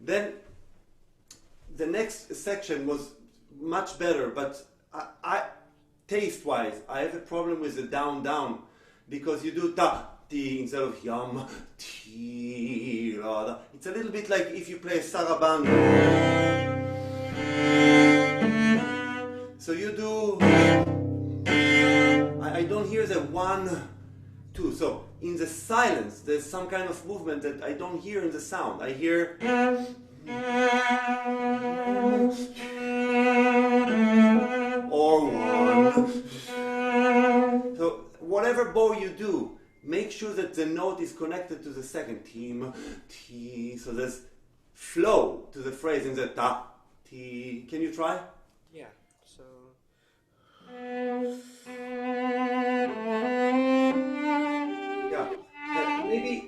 Then the next section was much better, but I taste-wise, I have a problem with the down, because you do ta, ti, instead of yam, ti, la, da. It's a little bit like if you play a saraband. So you do, I don't hear the 1, 2. So in the silence, there's some kind of movement that I don't hear in the sound. I hear, or 1. So whatever bow you do, make sure that the note is connected to the second team, ti. So there's flow to the phrase in the ta, ti. Can you try? Yeah. So. Yeah.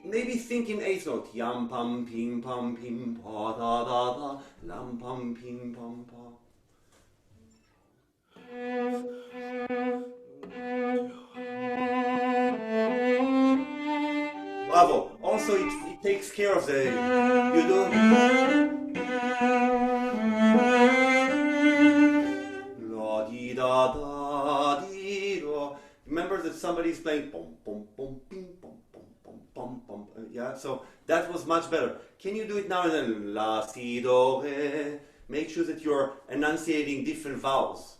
Maybe think in eighth note. Yam pam pim pa da da da. Lam pam pim pam pa. Bravo. Also, it takes care of the. You do. La di da da di do. Remember that somebody is playing pom pom pom pim pom pom pom pom pom. Yeah. So that was much better. Can you do it now and then? La si do re. Make sure that you're enunciating different vowels.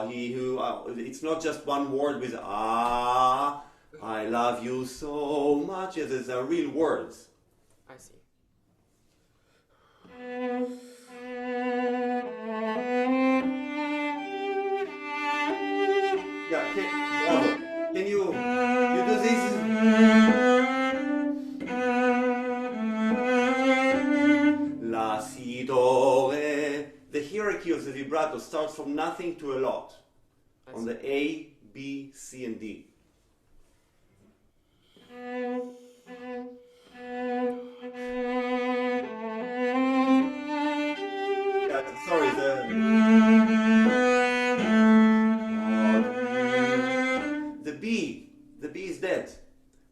He who. It's not just one word with ah. I love you so much. Yeah, these are real words. I see. Yeah, bravo. Can you do this? La, si, do, re. The hierarchy of the vibrato starts from nothing to a lot. On the A, B, C, and D. Yeah, sorry, the B is dead.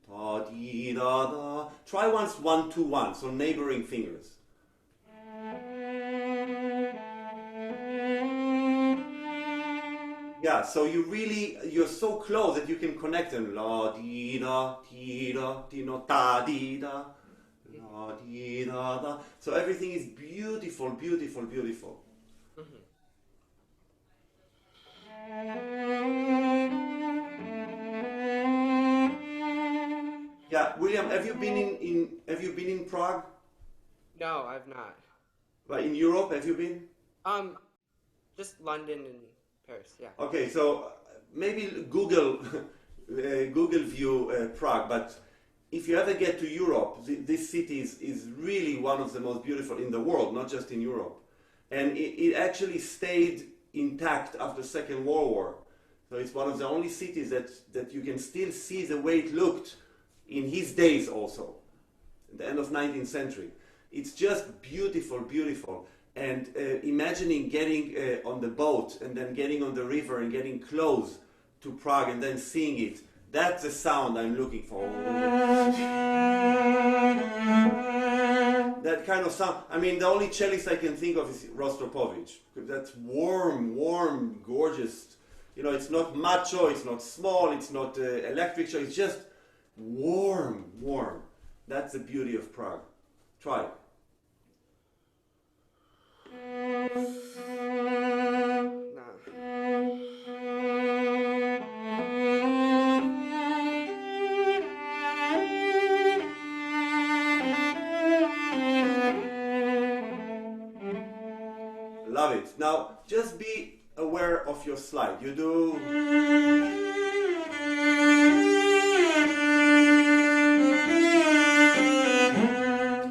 Da, di, da, da. Try once 1, 2, 1, so neighboring fingers. Yeah, so you're so close that you can connect them. La, di, da, ti, da, ti, no, ta, di, da. La, di, da, da. So everything is beautiful, beautiful, beautiful. Yeah, William, have you been in Prague? No, I've not. But in Europe, have you been? Just London and Paris. Yeah. Okay, so maybe Google view Prague, but if you ever get to Europe, this city is really one of the most beautiful in the world, not just in Europe. And it actually stayed intact after Second World War. So it's one of the only cities that you can still see the way it looked in his days also, at the end of 19th century. It's just beautiful, beautiful. And imagining getting on the boat and then getting on the river and getting close to Prague and then seeing it, that's the sound I'm looking for. That kind of sound. I mean, the only cellist I can think of is Rostropovich. That's warm, warm, gorgeous. You know, it's not macho, it's not small, it's not electric show, it's just warm, warm. That's the beauty of Prague. Try. Love it. Now, just be aware of your slide. You do.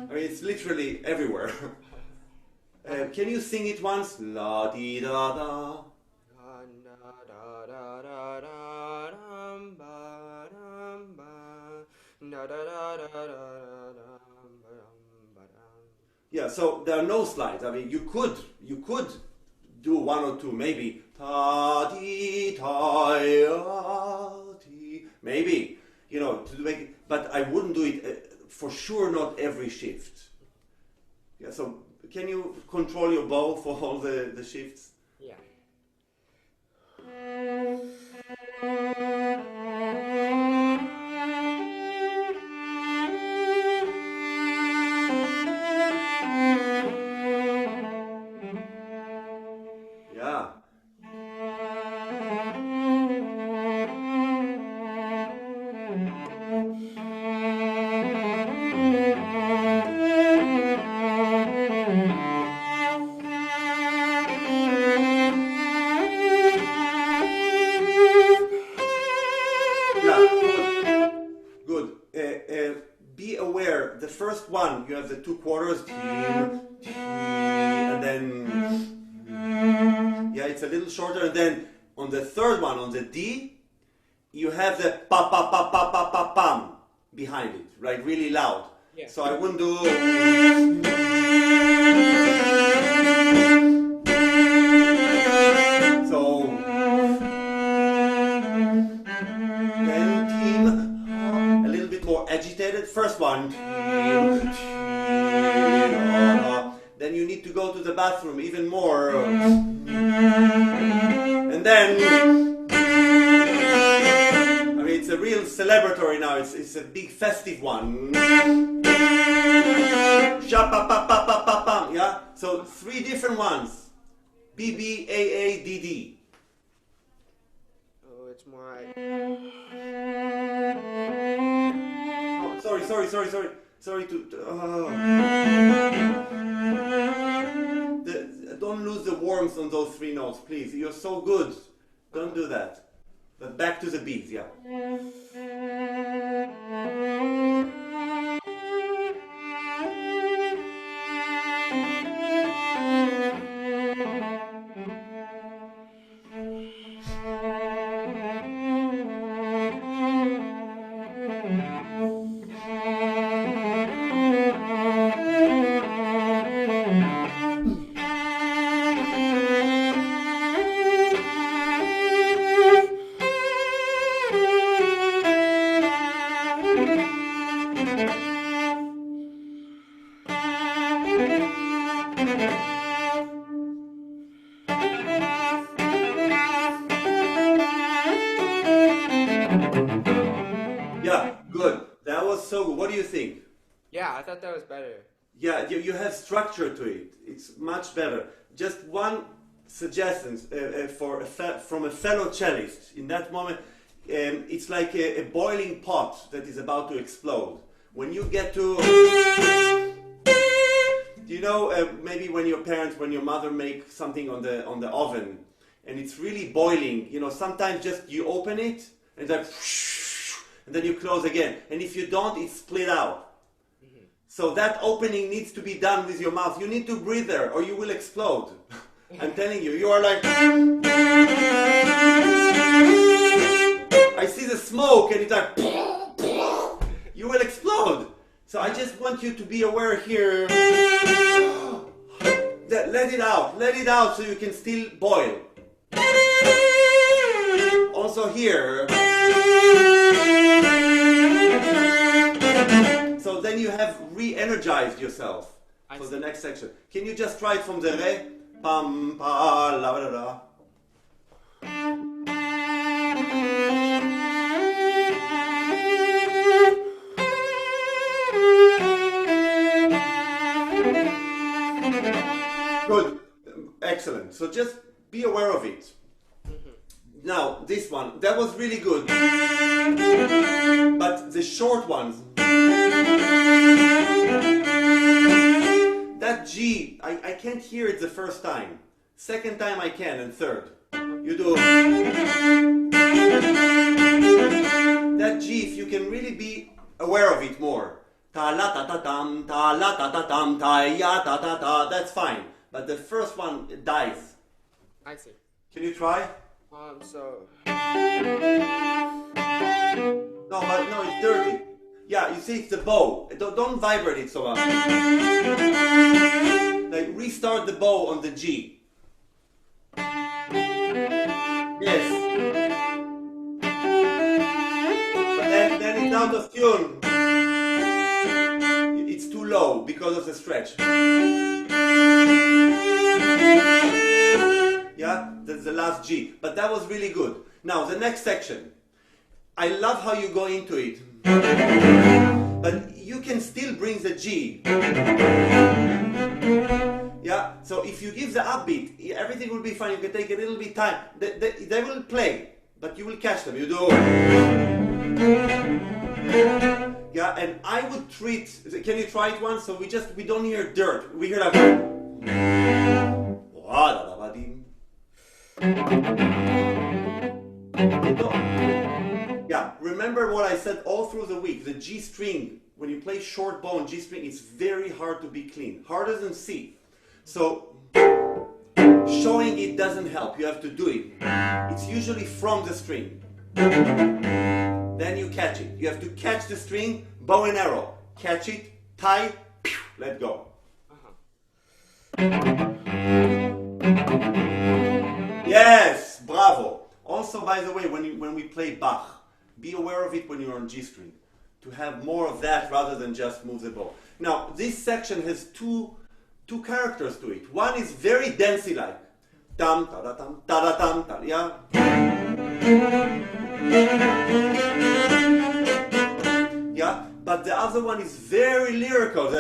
I mean, it's literally everywhere. Can you sing it once? La di da da. Yeah, so there are no slides. I mean, you could do one or two, maybe ta di ta ti, maybe, you know, to make it, but I wouldn't do it for sure. Not every shift. Yeah, So can you control your bow for all the shifts? Yeah. Yeah. Yeah, good. Be aware, the first one, you have the two quarters, and then, yeah, it's a little shorter, and then on the third one, on the D, you have the pa pa pa pa pa pa pam behind it, right? Really loud. Yeah. So I wouldn't do. So then team a little bit more agitated. First one. Then you need to go to the bathroom even more. And then it's a real celebratory now. It's a big festive one. Yeah. So 3 different ones. B B A A D D. Oh, it's more like. Oh, sorry to. Don't lose the warmth on those 3 notes, please. You're so good. Don't do that. But back to the beats, yeah. Yeah, good. That was so good. What do you think? Yeah, I thought that was better. Yeah, you have structure to it. It's much better. Just one suggestion from a fellow cellist. In that moment, it's like a boiling pot that is about to explode. When you get to, you know, maybe when your mother makes something on the oven, and it's really boiling. You know, sometimes just you open it and then, and then you close again. And if you don't, it's split out. So that opening needs to be done with your mouth. You need to breathe there or you will explode. I'm telling you, you are like... I see the smoke and it's like... You will explode. So I just want you to be aware here. Let it out so you can still boil. Also here. So then you have re-energized yourself for the next section. Can you just try it from the re? Pam, pa, la, la, la. Good. Excellent. So just be aware of it. Now, this one, that was really good. But the short ones, that G, I can't hear it the first time. Second time I can, and third. You do. That G, if you can really be aware of it more. Ta la ta ta tam, ta la ta ta tam, ta ya ta ta ta, that's fine. But the first one dies. I see. Can you try? So. No, but no, it's dirty. Yeah, you see, it's the bow. Don't vibrate it so much. Like, restart the bow on the G. Yes. But then it's out of tune. It's too low because of the stretch. Yeah, that's the last G. But that was really good. Now, the next section. I love how you go into it. But you can still bring the G. Yeah, so if you give the upbeat, everything will be fine. You can take a little bit time. They will play, but you will catch them. You do. Yeah, and I would treat. Can you try it once? So we don't hear dirt. We hear like. Yeah, remember what I said all through the week. The G string, when you play short bow and G string, it's very hard to be clean. Harder than C. So showing it doesn't help. You have to do it. It's usually from the string. Then you catch it. You have to catch the string, bow and arrow. Catch it, tie, let go. Yes, bravo. Also, by the way, when we play Bach, be aware of it when you're on G string, to have more of that rather than just move the bow. Now, this section has two characters to it. One is very dancey-like. Tam, ta-da-tam, ta-da-tam, ta, yeah? Yeah, but the other one is very lyrical.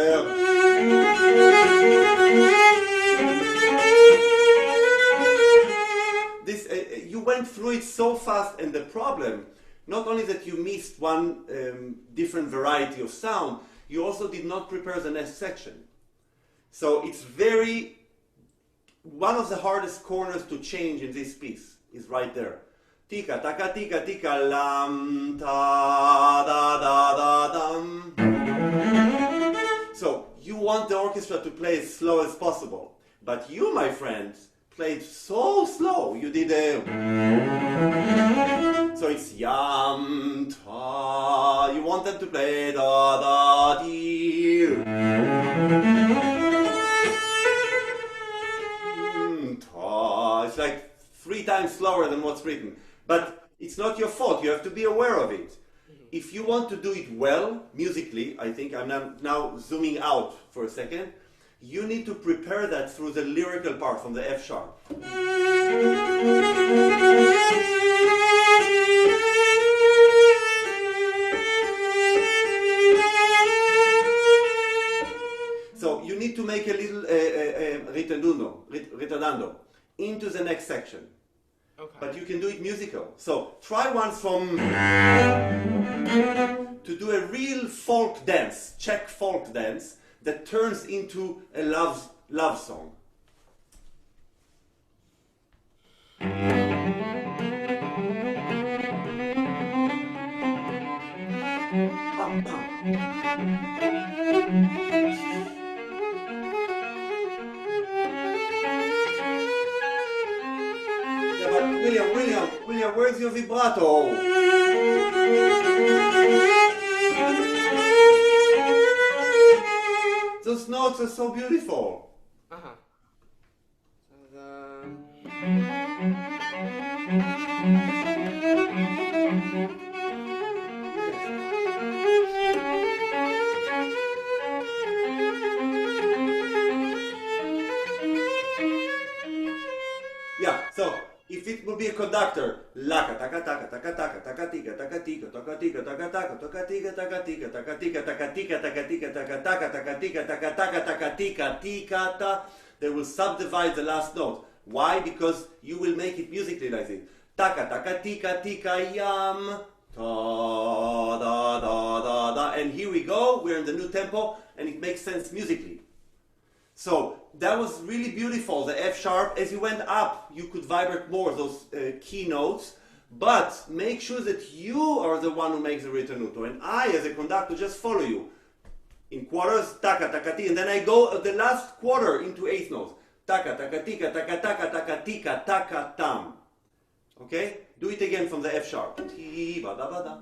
You went through it so fast, and the problem, not only that you missed one different variety of sound, you also did not prepare the next section. So it's one of the hardest corners to change in this piece is right there. Tika taka tika tika lam ta da da da dum. So you want the orchestra to play as slow as possible, but you, my friends, played so slow. You did a. So it's yam ta. You want them to play da da dee. Ta. It's like 3 times slower than what's written. But it's not your fault. You have to be aware of it. If you want to do it well musically, I think I'm now zooming out for a second. You need to prepare that through the lyrical part from the F sharp. So you need to make a little ritardando into the next section. Okay. But you can do it musical. So try once from to do a real folk dance, Czech folk dance, that turns into a love song. Bam, bam. Yeah, but William, where's your vibrato? Those notes are so beautiful. Uh-huh. So yeah, so if it would be a conductor, laka taka taka taka taka taka tika taka tika taka tika taka taka taka tika taka tika taka tika taka tika taka tika taka taka taka tika taka taka taka tika tika ta, they will subdivide the last note. Why? Because you will make it musically like this. Taka taka tika tika yam ta da da da da, and here we go. We're in the new tempo, and it makes sense musically. So that was really beautiful, the F sharp. As you went up, you could vibrate more those key notes, but make sure that you are the one who makes the ritenuto, and I, as a conductor, just follow you. In quarters, taka taka ti, and then I go the last quarter into eighth notes. Taka taka tika taka taka taka tika taka tam. Okay? Do it again from the F sharp. Ti ba da ba da.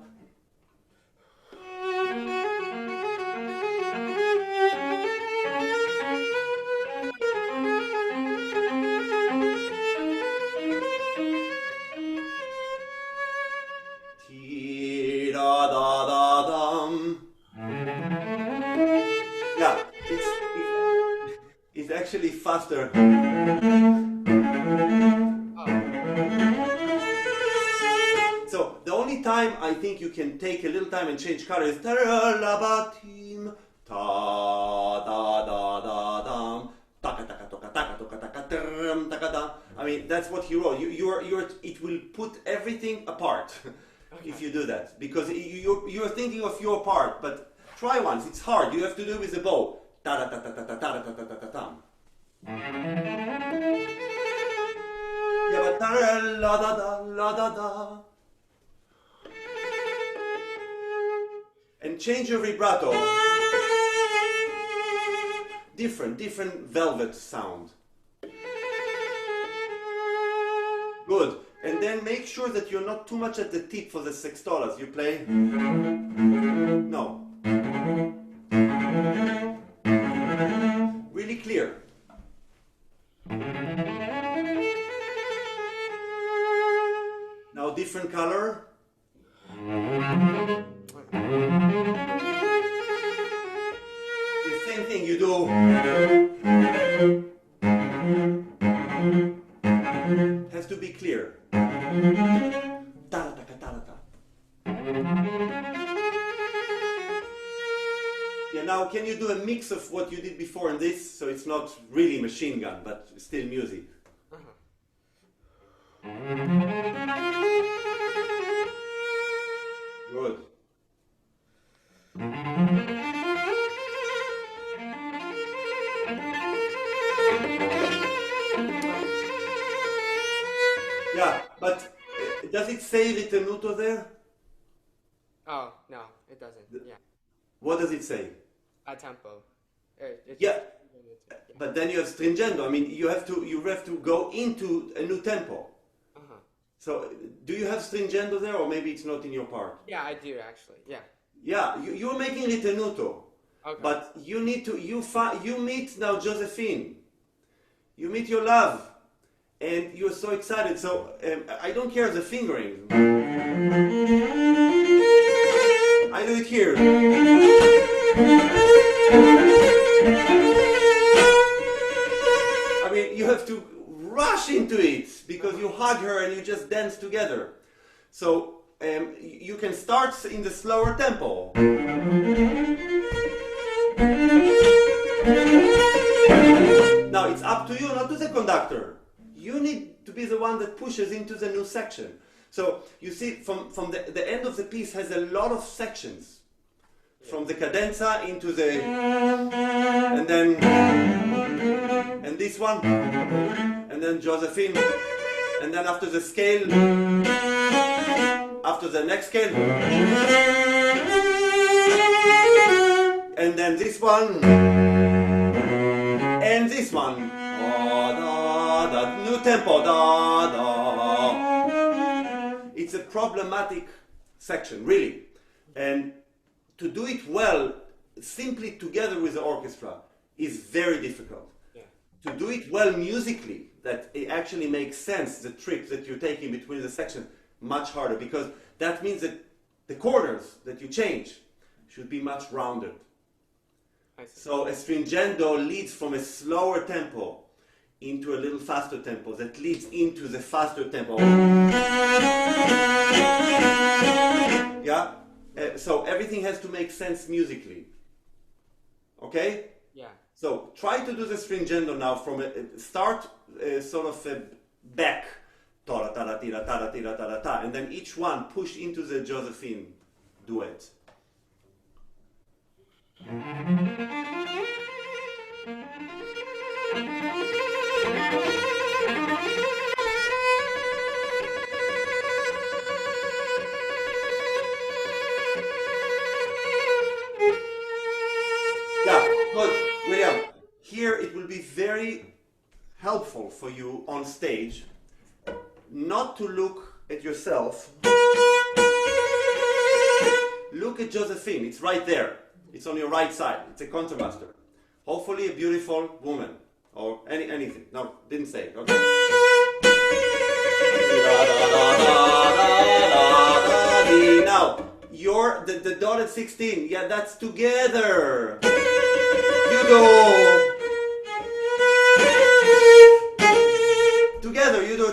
it's actually faster. So the only time I think you can take a little time and change color is ta-ra-la-ba-tim, ta-da-da-da-dam, taka-taka-toka-taka-toka-taka-tram-taka-dam. I mean, that's what he wrote. It will put everything apart if you do that, because you're thinking of your part. But try once. It's hard. You have to do it with the bow. Ta-da-ta-ta-ta-ta-ta-ta-ta-ta-tam. Yeah, but ta-ra-la-da-da-la-da-da. And change your vibrato. Different velvet sound. Good. And then make sure that you're not too much at the tip for the sextolas. You play. No. Really clear. Now different color. The same thing you do. Has to be clear. Yeah, now can you do a mix of what you did before and this, so it's not really machine gun, but still music? Good. Yeah, but does it say ritenuto there? Oh, no, it doesn't. Yeah. What does it say? A tempo. Yeah, but then you have stringendo. I mean, you have to go into a new tempo. So, do you have stringendo there, or maybe it's not in your part? Yeah, I do actually. Yeah. Yeah, you're making ritenuto. Okay. But you need to you meet now Josephine. You meet your love, and you're so excited. So I don't care the fingering. I do it here. I mean, you have to rush into it because you hug her and you just dance together. So you can start in the slower tempo. Now it's up to you, not to the conductor. You need to be the one that pushes into the new section. So you see, from the end of the piece has a lot of sections. From the cadenza into the, and then, and this one, and then Josephine, and then after the scale, after the next scale, and then this one, and this one, da, da, new tempo, da, da. It's a problematic section, really, and to do it well, simply together with the orchestra, is very difficult. Yeah. To do it well musically, that it actually makes sense, the trip that you're taking between the sections, much harder, because that means that the corners that you change should be much rounded. I see. So a stringendo leads from a slower tempo into a little faster tempo that leads into the faster tempo. Yeah? So everything has to make sense musically. Okay? Yeah. So try to do the stringendo now from a start sort of a back. And then each one push into the Josephine duet. Yeah, good. William, here it will be very helpful for you on stage not to look at yourself. Look at Josephine, it's right there. It's on your right side. It's a contramaster. Hopefully a beautiful woman. Or anything. No, didn't say it. Okay. Now, you're the dotted 16. Yeah, that's together. You go.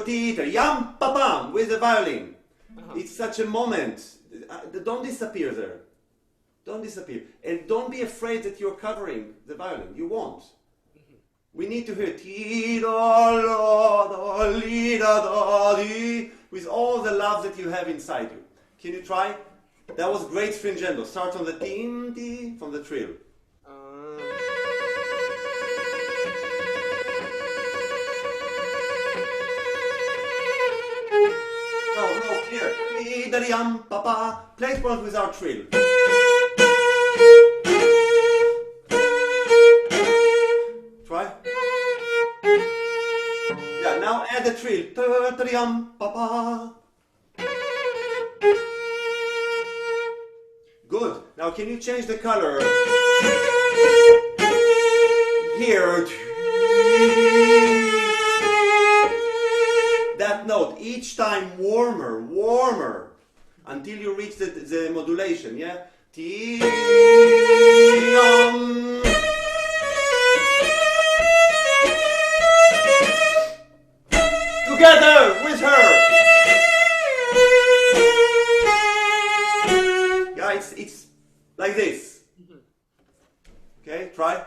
tita, yam, pa, pam, with the violin. Uh-huh. It's such a moment. Don't disappear there. Don't disappear. And don't be afraid that you're covering the violin. You won't. We need to hear ti da la da li da da di with all the love that you have inside you. Can you try? That was great stringendo. Start on the tim ti from the trill. No, here. Ti da yam pa pa. Play point without trill. Try. Yeah, now add the trill. Ta-ta-yam, pa-pa. Good. Now can you change the color? Here. That note, each time warmer, warmer, until you reach the modulation, yeah? Ti-yam. Together with her. Yeah, it's like this. Okay, try.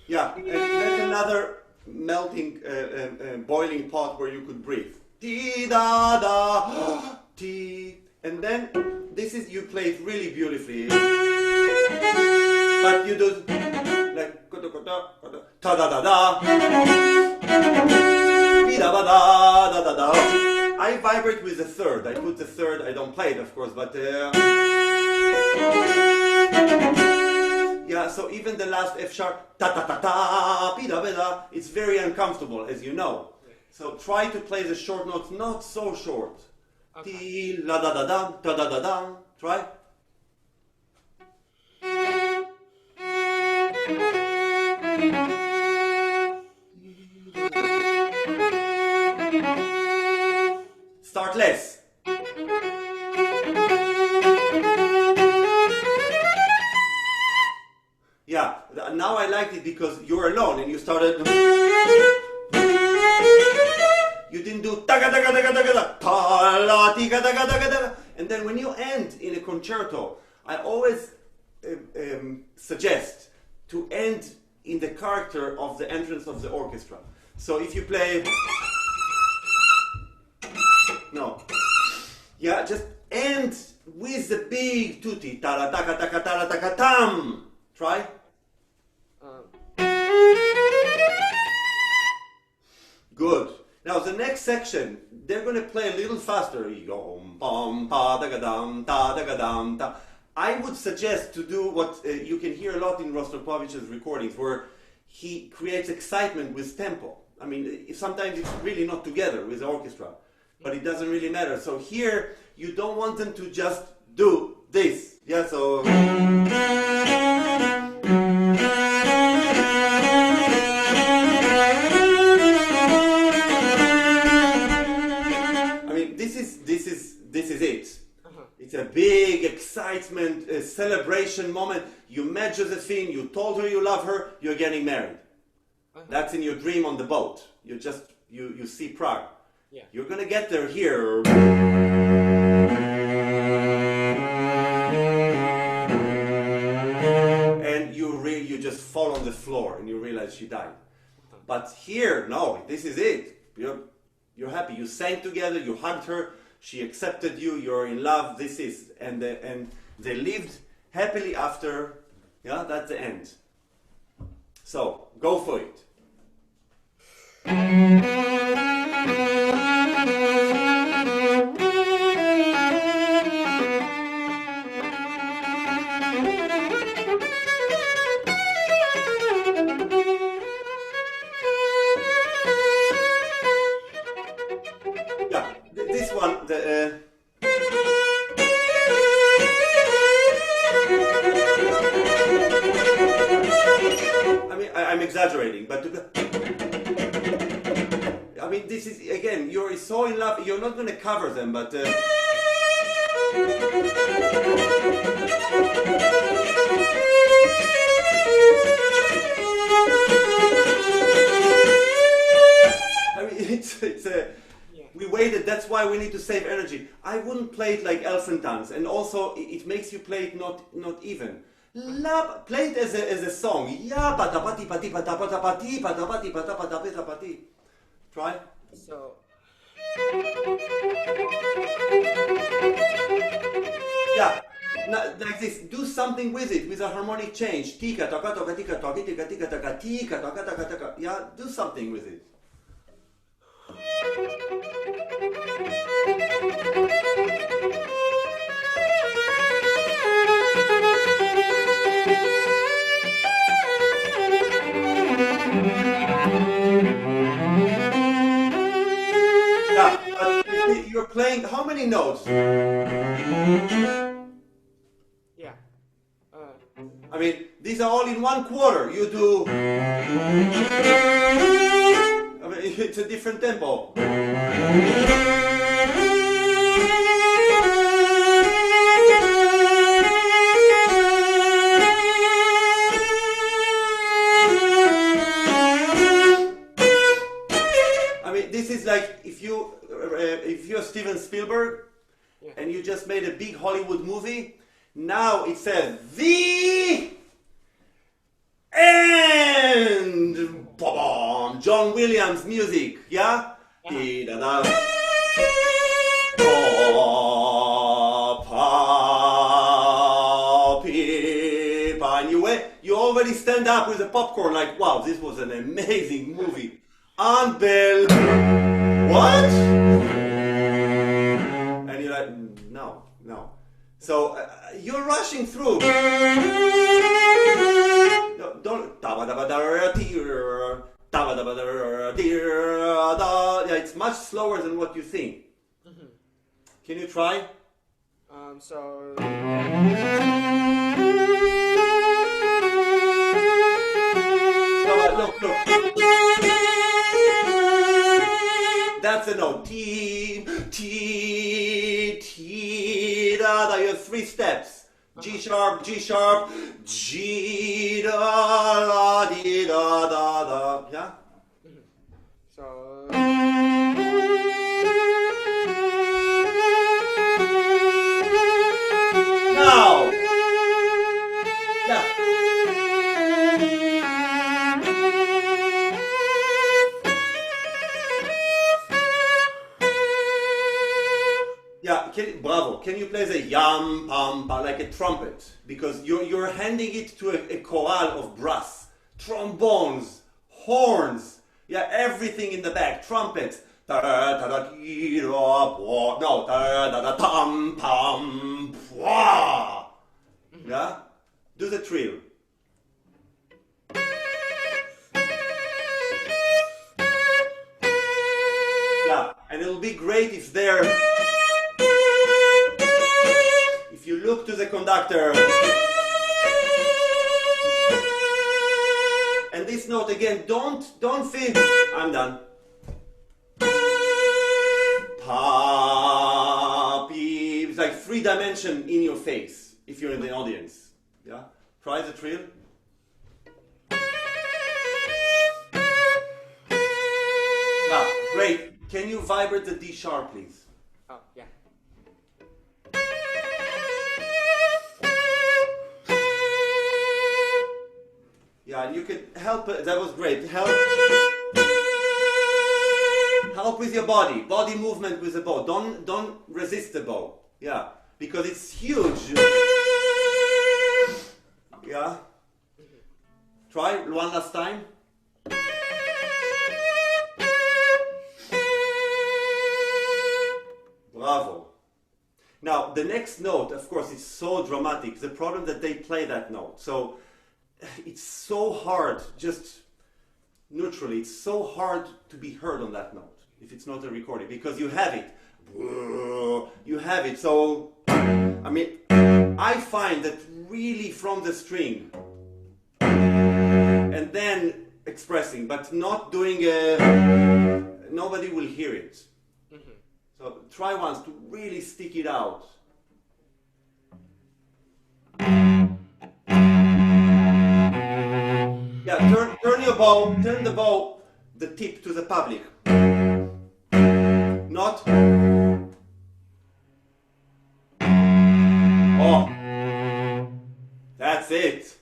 Yeah, and that's another melting, boiling pot where you could breathe. Ti da da, ti, and then this is you play it really beautifully, but you do like ta da da da, ti da ba da da da da. I vibrate with the third. I put the third. I don't play it, of course, but. Yeah, so even the last F sharp, ta ta ta ta, pi da ba da, it's very uncomfortable, as you know. So try to play the short notes, not so short. Ti la da da dam, ta da da dam. Try. Start less. Yeah, now I like it because you're alone and you started. You didn't do taga taga taga taga ta la tiga taga taga taga. And then when you end in a concerto, I always suggest to end in the character of the entrance of the orchestra. So if you play, no, yeah, just end with the big tutti ta la taka taka ta la taka tam. Try. Good. Now the next section, they're going to play a little faster. I would suggest to do what you can hear a lot in Rostropovich's recordings, where he creates excitement with tempo. I mean, sometimes it's really not together with the orchestra, but it doesn't really matter. So here, you don't want them to just do this. Yeah, so. This is it. It's a big excitement, a celebration moment. You met Josephine, you told her you love her, you're getting married. That's in your dream on the boat. You see Prague. Yeah. You're gonna get there here. And you just fall on the floor and you realize she died. But here, no, this is it. You're happy. You sang together, you hugged her. She accepted you, you're in love, this is, and they lived happily after, yeah, that's the end. So, go for it. one. I mean, I'm exaggerating, but I mean, this is again. You're so in love. You're not going to cover them, but. I mean, it's we waited. That's why we need to save energy. I wouldn't play it like elephant dance, and also it makes you play it not even. Play it as a song. Ya patapati pati patapati patapati patapati patapati. Try. So. Yeah, like this. Do something with it, with a harmonic change. Tika taka taka tika taka tika tika taka tika taka taka taka. Yeah, do something with it. Yeah, but you're playing how many notes? Yeah. I mean, these are all in one quarter. You do. I mean, it's a different tempo. I mean, this is like if you're Steven Spielberg, Yeah. and you just made a big Hollywood movie. Now it says the end. Ba-bam! John Williams music, yeah? Dee-da-da. Pa-pa-pi-pa. And you already stand up with the popcorn like, wow, this was an amazing movie. What? And you're like, no. So you're rushing through. Don't. Yeah, it's much slower than what you think. Can you try? So. Look. That's a note. T, da, da. You have 3 steps. G sharp, G, da, la, di, da, da, da. Yeah? So. Now! Yeah. Yeah, bravo. Can you play the yam, pam, pa, like a trumpet? Because you're handing it to a chorale of brass. Trombones, horns, yeah, everything in the back. Trumpets. No, tam, pam, pwa. Yeah? Do the trill. Yeah, and it'll be great if they're... If you look to the conductor, and this note again, don't feel. I'm done. Pa, pi. It's like 3 dimension in your face. If you're in the audience, yeah. Try the trill. Yeah, great. Can you vibrate the D sharp, please? Oh, yeah. Yeah, and you can help. That was great. Help with your body movement with the bow. Don't resist the bow. Yeah, because it's huge. Yeah. Try one last time. Bravo. Now the next note, of course, is so dramatic. The problem that they play that note, so it's so hard. Just neutrally, it's so hard to be heard on that note if it's not a recording, because you have it. you have it. So, I mean, I find that really from the string and then expressing, but not doing nobody will hear it. Mm-hmm. So try once to really stick it out. Yeah, turn your bow, turn the bow, the tip to the public. Not. Oh, that's it.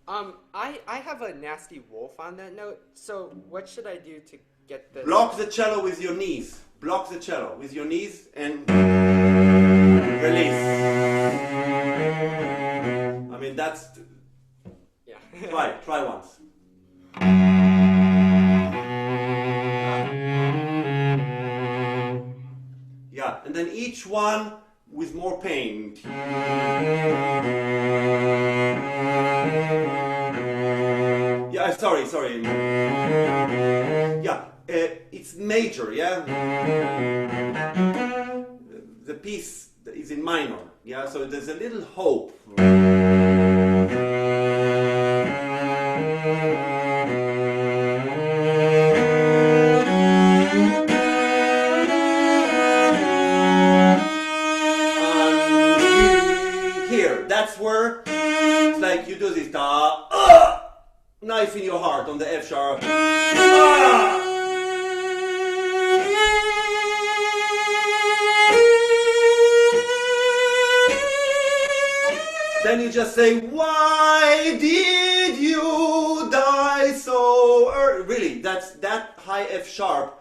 I have a nasty wolf on that note. So what should I do to get this? Block the cello with your knees. Block the cello with your knees and release. I mean, that's. Yeah. Try once. Yeah, and then each one with more pain. Yeah, sorry. Yeah, it's major, yeah? The piece is in minor, yeah? So there's a little hope. That's where it's like you do this knife in your heart on the F sharp. Then you just say, why did you die so early? Really, that's that high F sharp.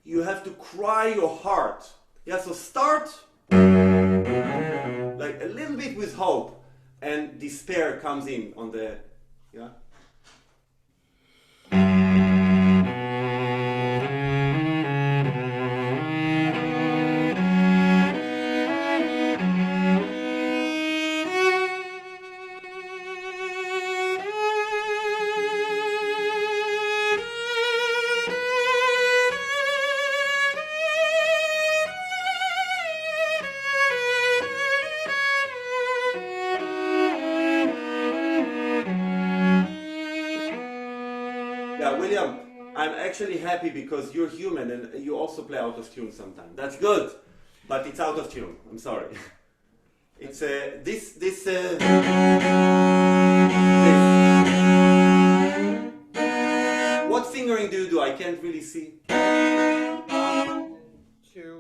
You have to cry your heart. Yeah, so start like a little bit with hope, and despair comes in on the, yeah. Yeah, William, I'm actually happy because you're human and you also play out of tune sometimes. That's good, but it's out of tune. I'm sorry. It's this. What fingering do you do? I can't really see. 2,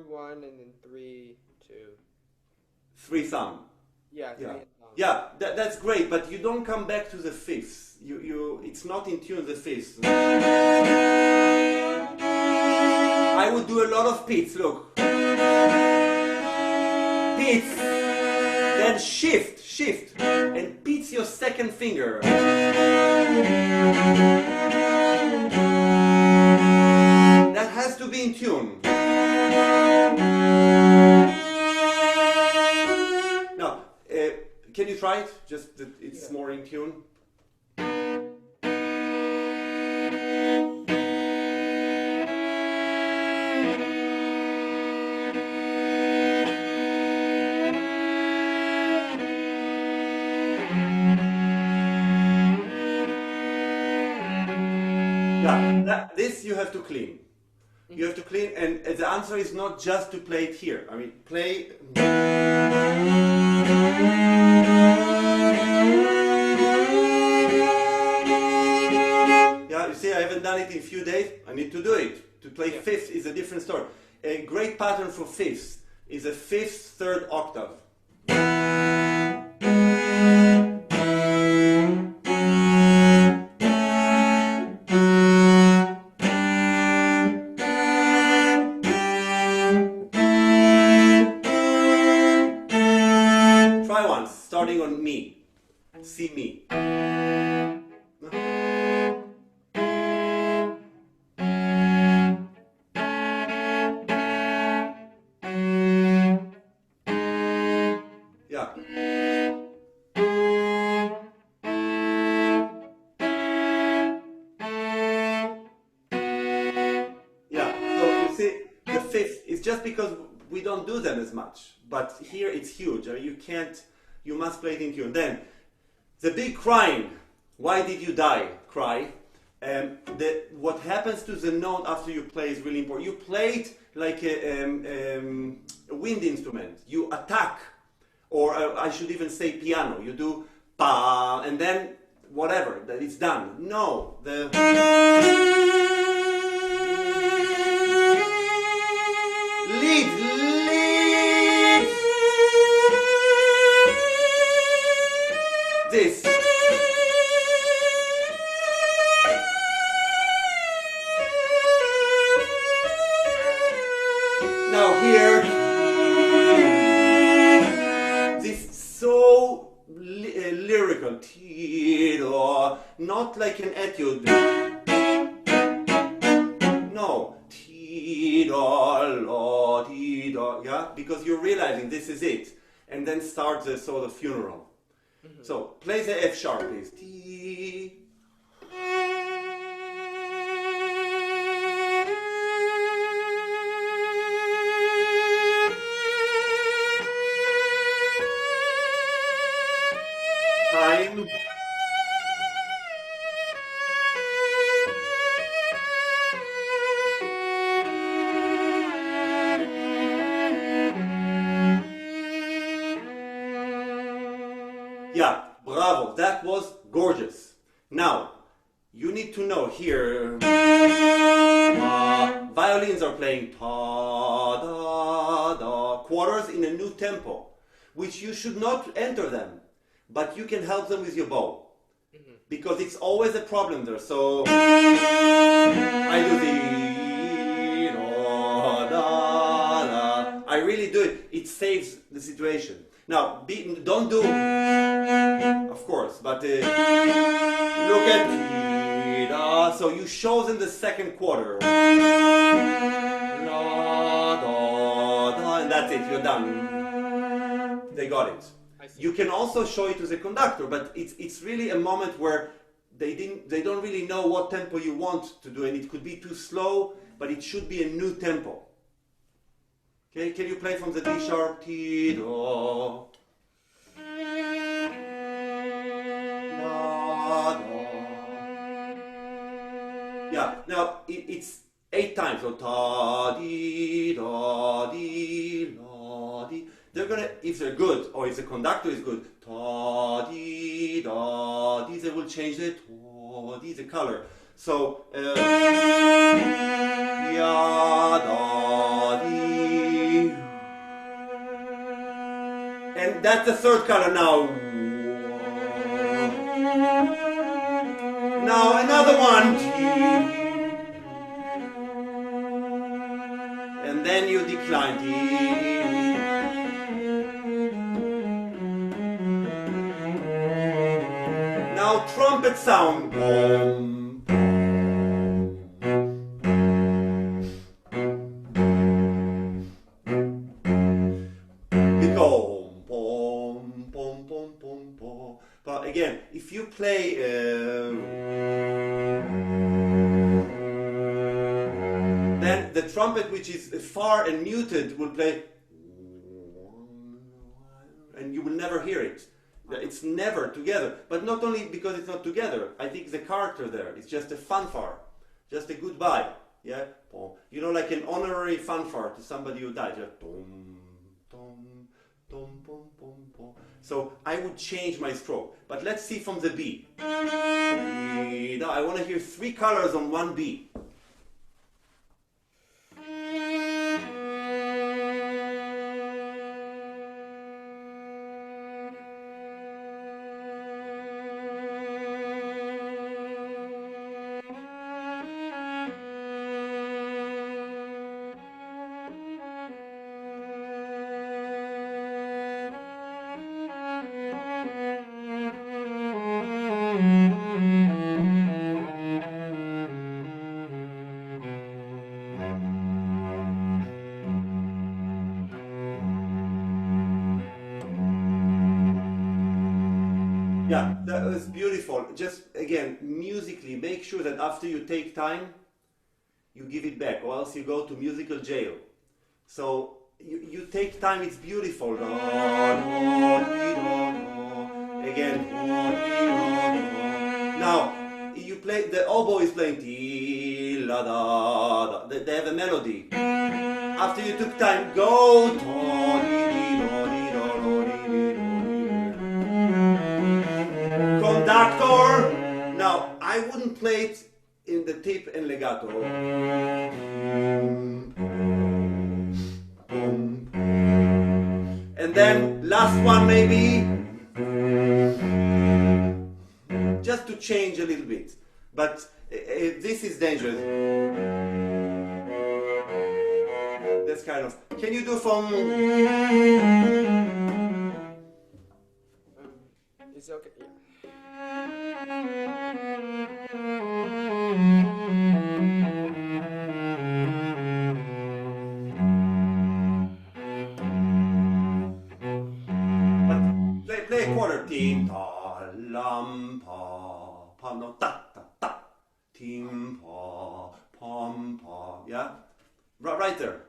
1, and then 3, 2. 3 thumb. Yeah. Yeah, 3 yeah, that's great, but you don't come back to the fifths. It's not in tune the fifths. I would do a lot of pits. Look, pits, then shift, and pits your second finger. That has to be in tune. Now, can you try it? Just that it's more in tune. Yeah, this you have to clean. You have to clean, and the answer is not just to play it here. I mean, play. Yeah, you see, I haven't done it in a few days. I need to do it. To play fifth is a different story. A great pattern for fifths is a fifth third octave. Try once, starting on me. See me. Yeah. Yeah, so you see, the fifth is just because we don't do them as much. But here it's huge. You can't, you must play it in tune. Then, the big crying. Why did you die? Cry. What happens to the note after you play is really important. You play it like a wind instrument. You attack, or I should even say piano. You do pa, and then whatever, that it's done. No, lead. This. Now here, this so lyrical, not like an etude. No, yeah, because you're realizing this is it, and then starts the sort of funeral. Mm-hmm. So play the F sharp, please. T. Time. Yeah, bravo, that was gorgeous. Now, you need to know here, violins are playing ta da da quarters in a new tempo, which you should not enter them, but you can help them with your bow, because it's always a problem there. So I do the da da. I really do it. It saves the situation. Now, don't do, of course, but look at da. So you show them the second quarter. Da, da, da, and that's it. You're done. They got it. You can also show it to the conductor, but it's really a moment where they don't really know what tempo you want to do, and it could be too slow, but it should be a new tempo. Okay, can you play from the D sharp, T, Do? Da, da. Yeah, now it's 8 times. So ta, di, da, di, la, di. They're gonna, if they're good, or if the conductor is good, ta, di, da, di, they will change it, ta, di, the color. So, ya, da, di. And that's the third color now. Now another one. And then you decline. Now trumpet sound. But again, if you play then the trumpet, which is far and muted, will play, and you will never hear it. It's never together. But not only because it's not together, I think the character there is just a fanfare, just a goodbye. Yeah, you know, like an honorary fanfare to somebody who died. Just tom, tom, tom, tom, tom, tom. So I would change my stroke. But let's see from the B. Now I want to hear 3 colors on 1 B. Yeah, that was beautiful. Just again, musically, make sure that after you take time, you give it back, or else you go to musical jail. So you take time, it's beautiful. Again. Now, you play, the oboe is playing ti la da da. They have a melody. After you took time, go do di do di do di do. Conductor. Now, I wouldn't play it in the tip and legato. And then last one maybe, just to change a little bit. But this is dangerous. That's kind of. Can you do from? Is it okay? Yeah. Play a quarter. Tim ta lam pa pam no ta ta ta. Tim pa pam pa. Yeah, right there.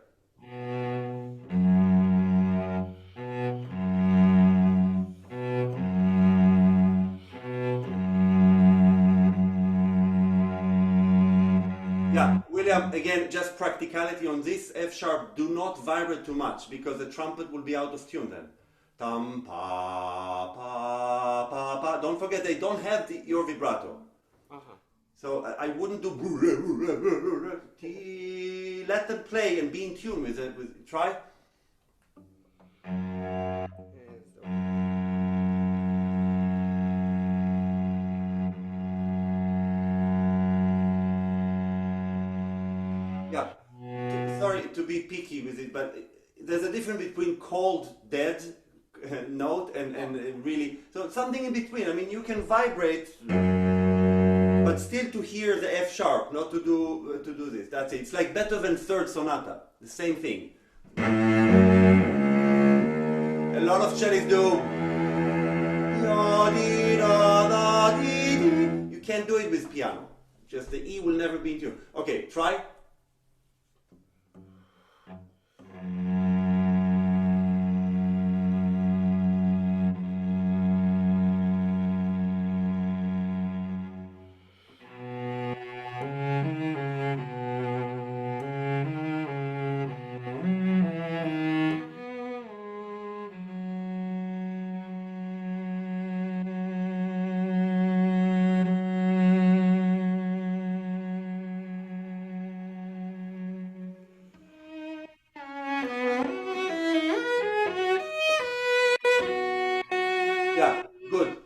Yeah, William, again, just practicality on this. F sharp, do not vibrate too much because the trumpet will be out of tune then. Tam pa pa pa pa. Don't forget they don't have your vibrato. So I wouldn't do. Let them play and be in tune with it. Try. Yeah. Sorry to be picky with it, but there's a difference between cold dead note and really, so something in between. I mean, you can vibrate, but still to hear the F sharp, not to do this. That's it. It's like Beethoven Third Sonata, the same thing. A lot of cellists do. You can't do it with piano. Just the E will never be in tune. Okay, try. Yeah, good.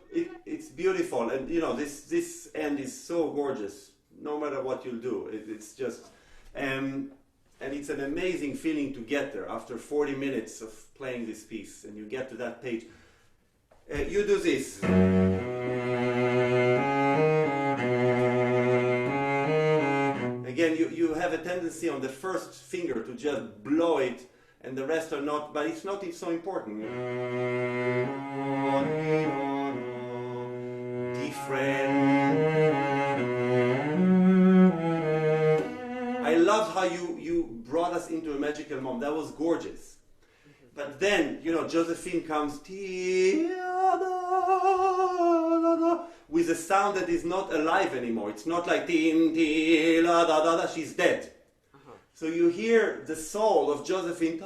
It's beautiful, and you know this end is so gorgeous. No matter what you'll do, it's just, and it's an amazing feeling to get there after 40 minutes of playing this piece, and you get to that page. You do this. Again, you have a tendency on the first finger to just blow it, and the rest are not, but it's not so important. Different. I loved how you brought us into a magical moment. That was gorgeous. But then, you know, Josephine comes with a sound that is not alive anymore. It's not like she's dead. So you hear the soul of Josephine.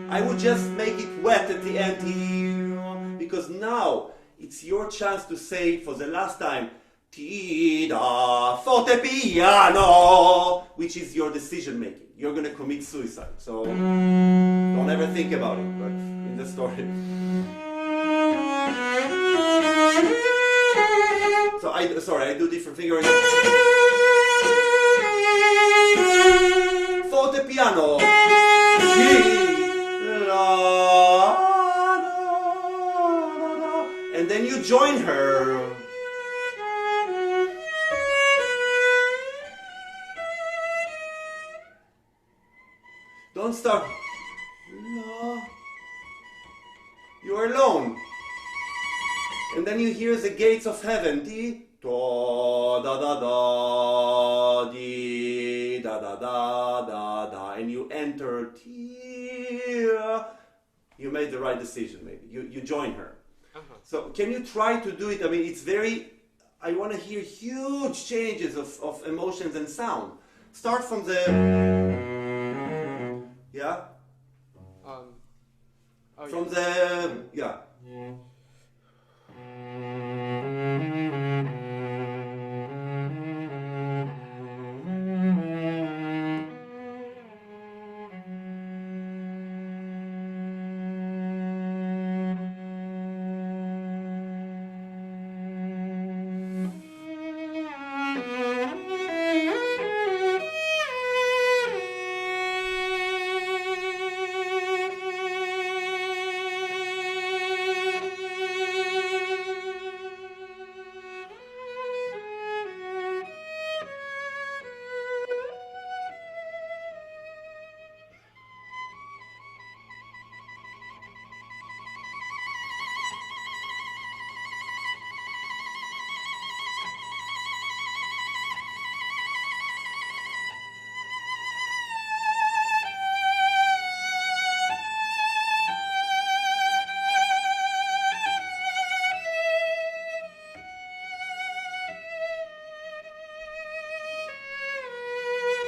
I would just make it wet at the end, because now it's your chance to say for the last time, ti da forte piano, which is your decision making. You're going to commit suicide, so don't ever think about it. But in the story. So I do different fingering. Forte piano. And then you join her. Don't start. You're alone. And and then you hear the gates of heaven. Di, do, da, da, da, di, da, da, da, da, da, and you enter. Ti, you made the right decision, maybe. You join her. So can you try to do it? I mean, it's very, I want to hear huge changes of emotions and sound. Start from the, yeah? From the, yeah.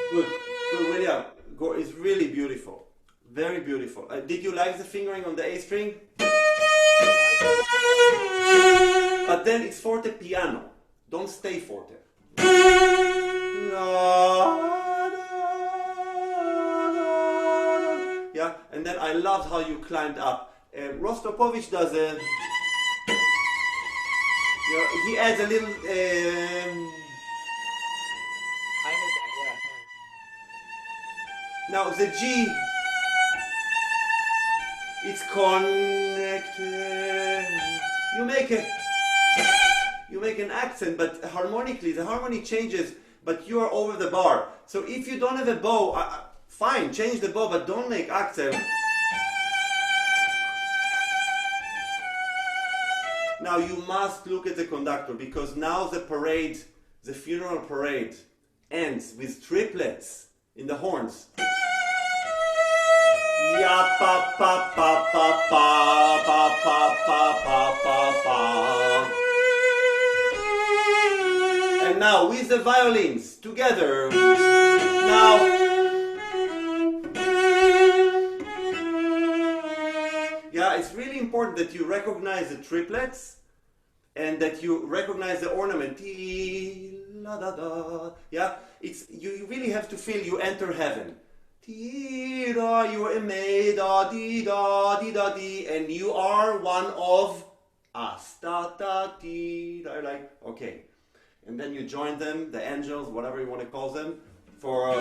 Good, good, William. It's really beautiful, very beautiful. Did you like the fingering on the A string? But then it's forte piano. Don't stay forte. Yeah, and then I loved how you climbed up. Rostropovich does a. He adds a little. I heard that, yeah. Now the G, it's connected. You make an accent, but harmonically the harmony changes, but you are over the bar. So if you don't have a bow, fine, change the bow, but don't make accent. Now you must look at the conductor, because now the parade, the funeral parade, ends with triplets in the horns. Ya pa pa pa pa pa pa pa pa pa pa pa. And now with the violins together. Now. Yeah, it's really important that you recognize the triplets and that you recognize the ornament. La da da. Yeah, you really have to feel you enter heaven. You are made, da di da di da di, and you are one of us. Da da di. They're like, okay, and then you join them, the angels, whatever you want to call them. For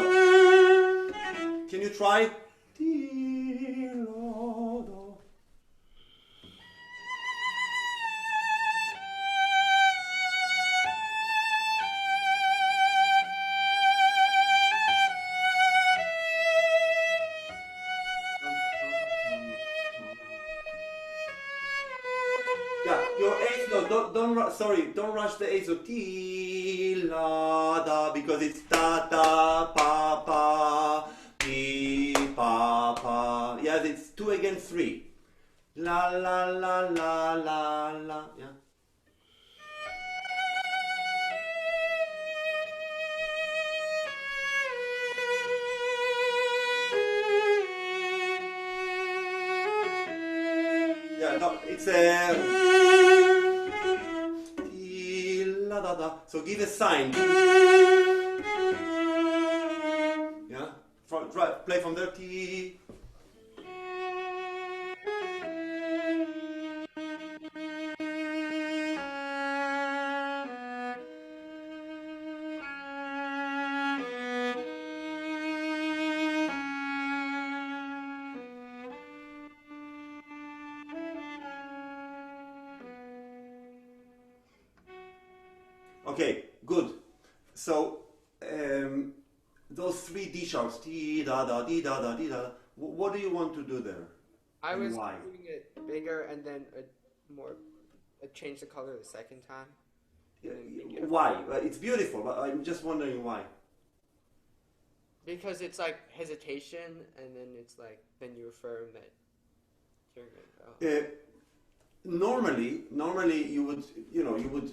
can you try? Di, la, da. Yeah, your eighth note. Don't rush the eighth note. Ti la da, because it's ta ta pa pa ti pa pa. Yeah, it's 2 against 3. La la la la la la. Yeah. Yeah, no, it's a. La da da. So give a sign. Yeah. Play from there. T. Okay, good. So those 3 D sharps, T da da di da da di da. What do you want to do there? I And was why? doing it bigger and then a more change the color the second time. Why? It's beautiful, but I'm just wondering why. Because it's like hesitation, and then it's like then you affirm that you're good. Normally you would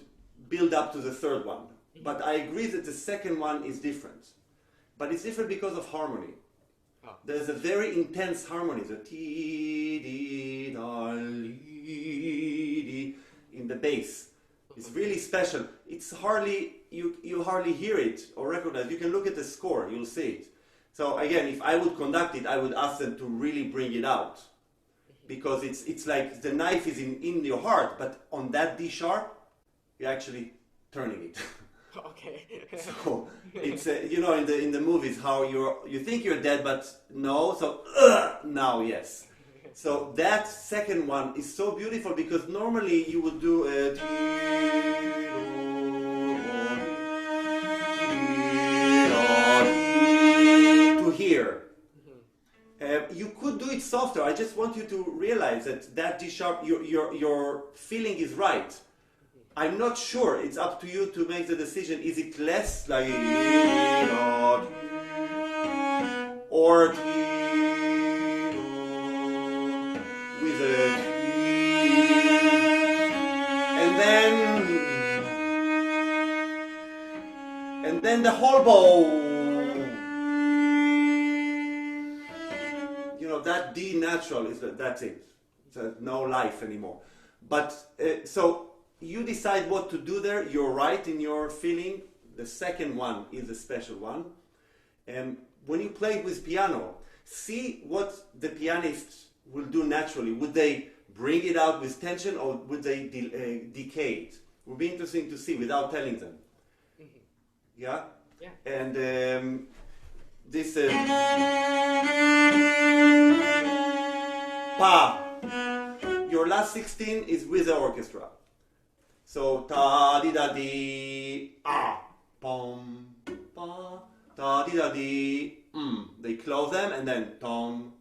build up to the third one, but I agree that the second one is different. But it's different because of harmony. Oh. There's a very intense harmony, the ti di da li di in the bass. It's really special. It's hardly you hardly hear it or recognize. You can look at the score, you'll see it. So again, if I would conduct it, I would ask them to really bring it out, because it's like the knife is in your heart, but on that D sharp, you're actually turning it. Okay. So it's in the movies how you think you're dead, but no. So now yes. So that second one is so beautiful, because normally you would do a to hear. You could do it softer. I just want you to realize that D sharp, your feeling is right. I'm not sure. It's up to you to make the decision. Is it less like or with a and then the whole bow. That D natural that's it. So no life anymore. But so you decide what to do there. You're right in your feeling. The second one is a special one. And when you play with piano, see what the pianist will do naturally. Would they bring it out with tension, or would they decay it? It would be interesting to see without telling them. Mm-hmm. Yeah? Yeah. And this pa. Your last 16 is with the orchestra. So ta di da di pom pa ta di da di They close them and then tom.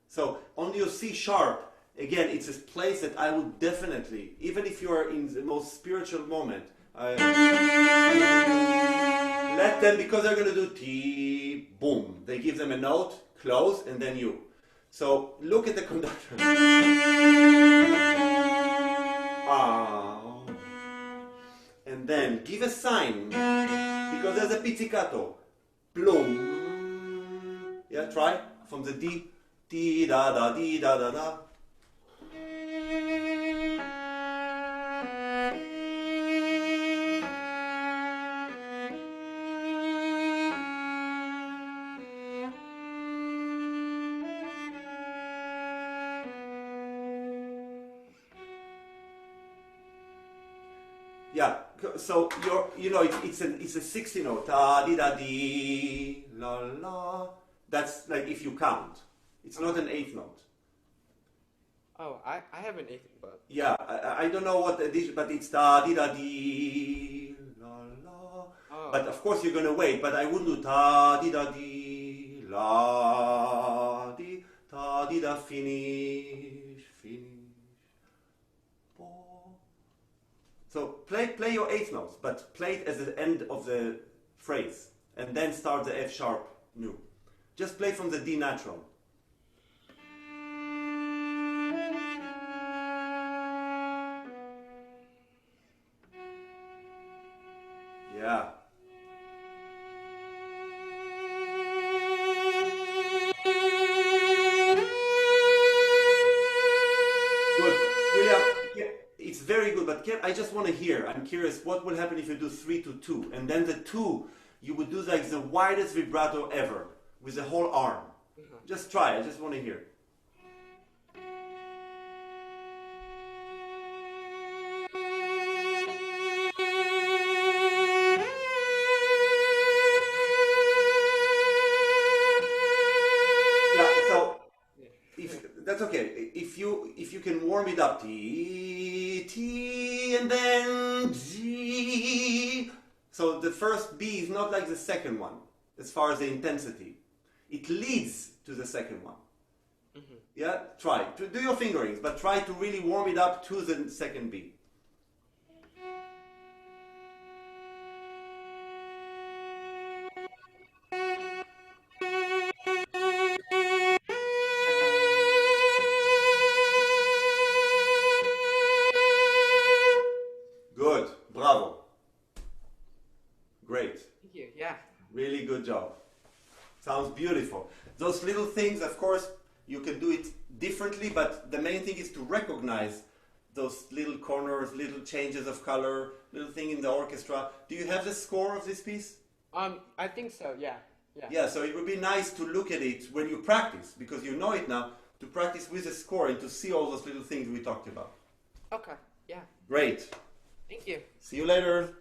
So on your C sharp, again, it's a place that I would definitely, even if you are in the most spiritual moment, let them, because they're going to do T, boom. They give them a note, close, and then you. So look at the conductor. And then give a sign, because there's a pizzicato. Bloom. Yeah, try from the D. Di da da di da da da. Yeah, so it's a 60 note. Ta di da di la la. That's like if you count. It's not an eighth note. Oh, I have an eighth, but yeah, I don't know what addition, but it's ta di da di la la. Oh. But of course you're gonna wait. But I wouldn't do ta di da di la di ta di da finish. So play your eighth notes, but play it as the end of the phrase, and then start the F sharp new. Just play from the D natural. Yeah. Good. William, it's very good, but I just want to hear. I'm curious, what will happen if you do 3 to 2? And then the 2, you would do like the widest vibrato ever, with the whole arm. Mm-hmm. Just try, I just want to hear. That's okay. If you can warm it up, T, T, and then G. So the first B is not like the second one, as far as the intensity. It leads to the second one. Mm-hmm. Yeah, try. Do your fingerings, but try to really warm it up to the second B. good job. Sounds beautiful. Those little things, of course, you can do it differently, but the main thing is to recognize those little corners, little changes of color, little thing in the orchestra. Do you have the score of this piece? I think so, yeah. Yeah, so it would be nice to look at it when you practice, because you know it now, to practice with the score and to see all those little things we talked about. Okay, yeah. Great. Thank you. See you later.